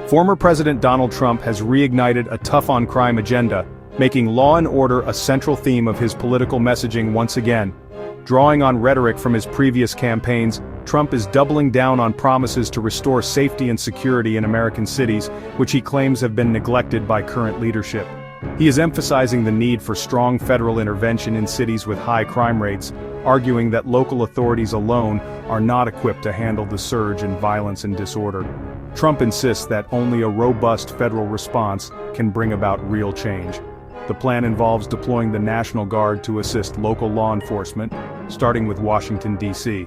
Former President Donald Trump has reignited a tough-on-crime agenda, making law and order a central theme of his political messaging once again. Drawing on rhetoric from his previous campaigns, Trump is doubling down on promises to restore safety and security in American cities, which he claims have been neglected by current leadership. He is emphasizing the need for strong federal intervention in cities with high crime rates, arguing that local authorities alone are not equipped to handle the surge in violence and disorder. Trump insists that only a robust federal response can bring about real change. The plan involves deploying the National Guard to assist local law enforcement, starting with Washington, D.C.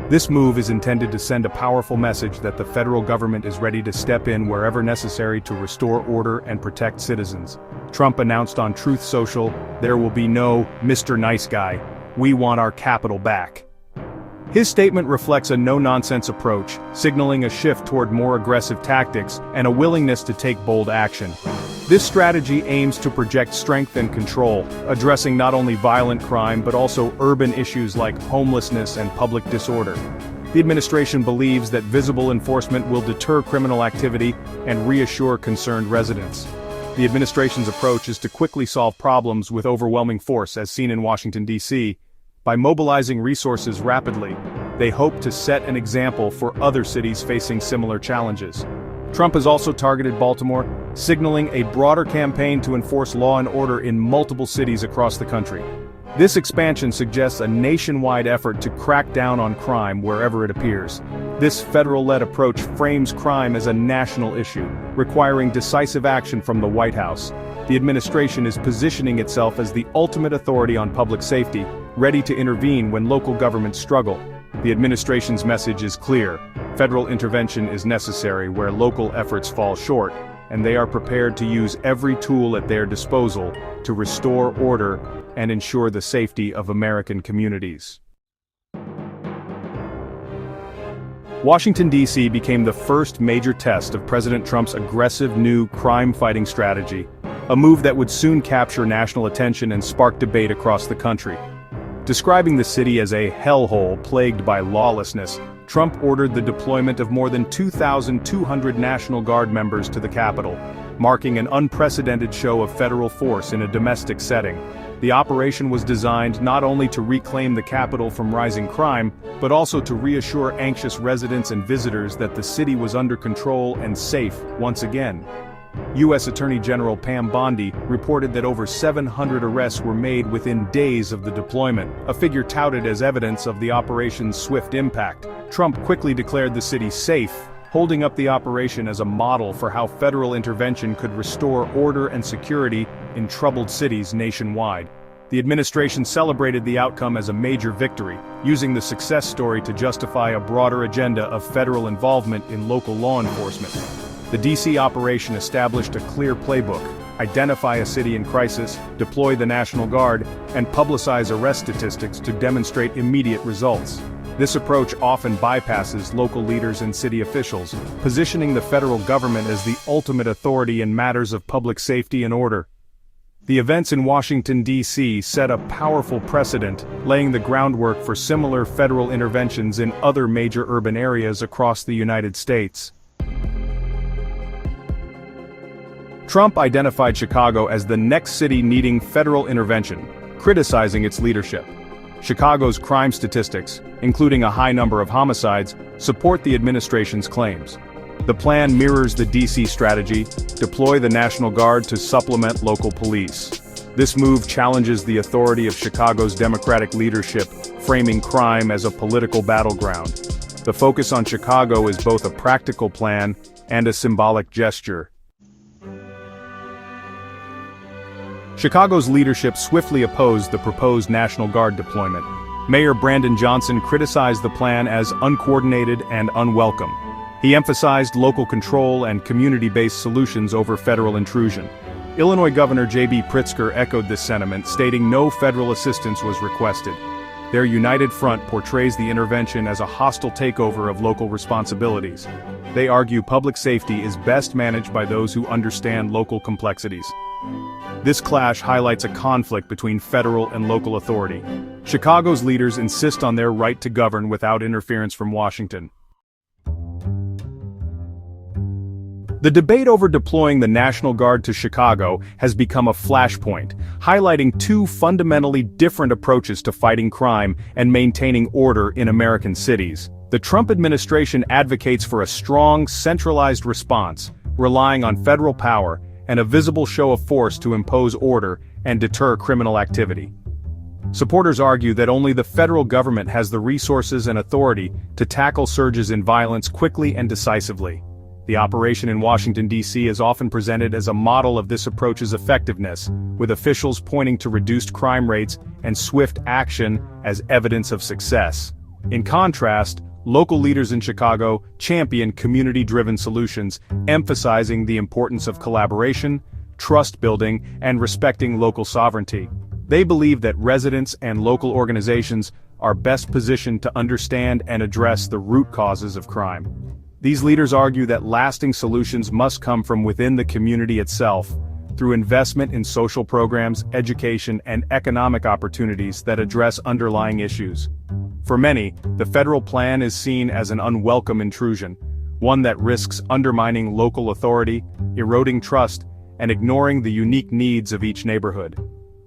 This move is intended to send a powerful message that the federal government is ready to step in wherever necessary to restore order and protect citizens. Trump announced on Truth Social, "There will be no Mr. Nice Guy. We want our capital back." His statement reflects a no-nonsense approach, signaling a shift toward more aggressive tactics and a willingness to take bold action. This strategy aims to project strength and control, addressing not only violent crime but also urban issues like homelessness and public disorder. The administration believes that visible enforcement will deter criminal activity and reassure concerned residents. The administration's approach is to quickly solve problems with overwhelming force, as seen in Washington, D.C. By mobilizing resources rapidly, they hope to set an example for other cities facing similar challenges. Trump has also targeted Baltimore, signaling a broader campaign to enforce law and order in multiple cities across the country. This expansion suggests a nationwide effort to crack down on crime wherever it appears. This federal-led approach frames crime as a national issue, requiring decisive action from the White House. The administration is positioning itself as the ultimate authority on public safety, ready to intervene when local governments struggle. The administration's message is clear: federal intervention is necessary where local efforts fall short, and they are prepared to use every tool at their disposal to restore order and ensure the safety of American communities. Washington, D.C. became the first major test of President Trump's aggressive new crime-fighting strategy, a move that would soon capture national attention and spark debate across the country. Describing the city as a hellhole plagued by lawlessness, Trump ordered the deployment of more than 2,200 National Guard members to the Capitol, marking an unprecedented show of federal force in a domestic setting. The operation was designed not only to reclaim the Capitol from rising crime, but also to reassure anxious residents and visitors that the city was under control and safe once again. U.S. Attorney General Pam Bondi reported that over 700 arrests were made within days of the deployment, a figure touted as evidence of the operation's swift impact. Trump quickly declared the city safe, holding up the operation as a model for how federal intervention could restore order and security in troubled cities nationwide. The administration celebrated the outcome as a major victory, using the success story to justify a broader agenda of federal involvement in local law enforcement. The D.C. operation established a clear playbook: identify a city in crisis, deploy the National Guard, and publicize arrest statistics to demonstrate immediate results. This approach often bypasses local leaders and city officials, positioning the federal government as the ultimate authority in matters of public safety and order. The events in Washington, D.C. set a powerful precedent, laying the groundwork for similar federal interventions in other major urban areas across the United States. Trump identified Chicago as the next city needing federal intervention, criticizing its leadership. Chicago's crime statistics, including a high number of homicides, support the administration's claims. The plan mirrors the D.C. strategy: deploy the National Guard to supplement local police. This move challenges the authority of Chicago's Democratic leadership, framing crime as a political battleground. The focus on Chicago is both a practical plan and a symbolic gesture. Chicago's leadership swiftly opposed the proposed National Guard deployment. Mayor Brandon Johnson criticized the plan as uncoordinated and unwelcome. He emphasized local control and community-based solutions over federal intrusion. Illinois Governor J.B. Pritzker echoed this sentiment, stating no federal assistance was requested. Their united front portrays the intervention as a hostile takeover of local responsibilities. They argue public safety is best managed by those who understand local complexities. This clash highlights a conflict between federal and local authority. Chicago's leaders insist on their right to govern without interference from Washington. The debate over deploying the National Guard to Chicago has become a flashpoint, highlighting two fundamentally different approaches to fighting crime and maintaining order in American cities. The Trump administration advocates for a strong, centralized response, relying on federal power and a visible show of force to impose order and deter criminal activity. Supporters argue that only the federal government has the resources and authority to tackle surges in violence quickly and decisively. The operation in Washington, D.C. is often presented as a model of this approach's effectiveness, with officials pointing to reduced crime rates and swift action as evidence of success. In contrast, local leaders in Chicago champion community-driven solutions, emphasizing the importance of collaboration, trust building, and respecting local sovereignty. They believe that residents and local organizations are best positioned to understand and address the root causes of crime. These leaders argue that lasting solutions must come from within the community itself, through investment in social programs, education, and economic opportunities that address underlying issues. For many, the federal plan is seen as an unwelcome intrusion, one that risks undermining local authority, eroding trust, and ignoring the unique needs of each neighborhood.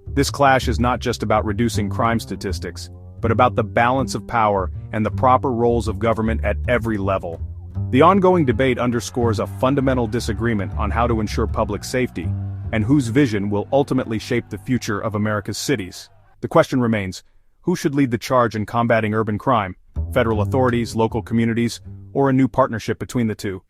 This clash is not just about reducing crime statistics, but about the balance of power and the proper roles of government at every level. The ongoing debate underscores a fundamental disagreement on how to ensure public safety, and whose vision will ultimately shape the future of America's cities. The question remains, who should lead the charge in combating urban crime? Federal authorities, local communities, or a new partnership between the two?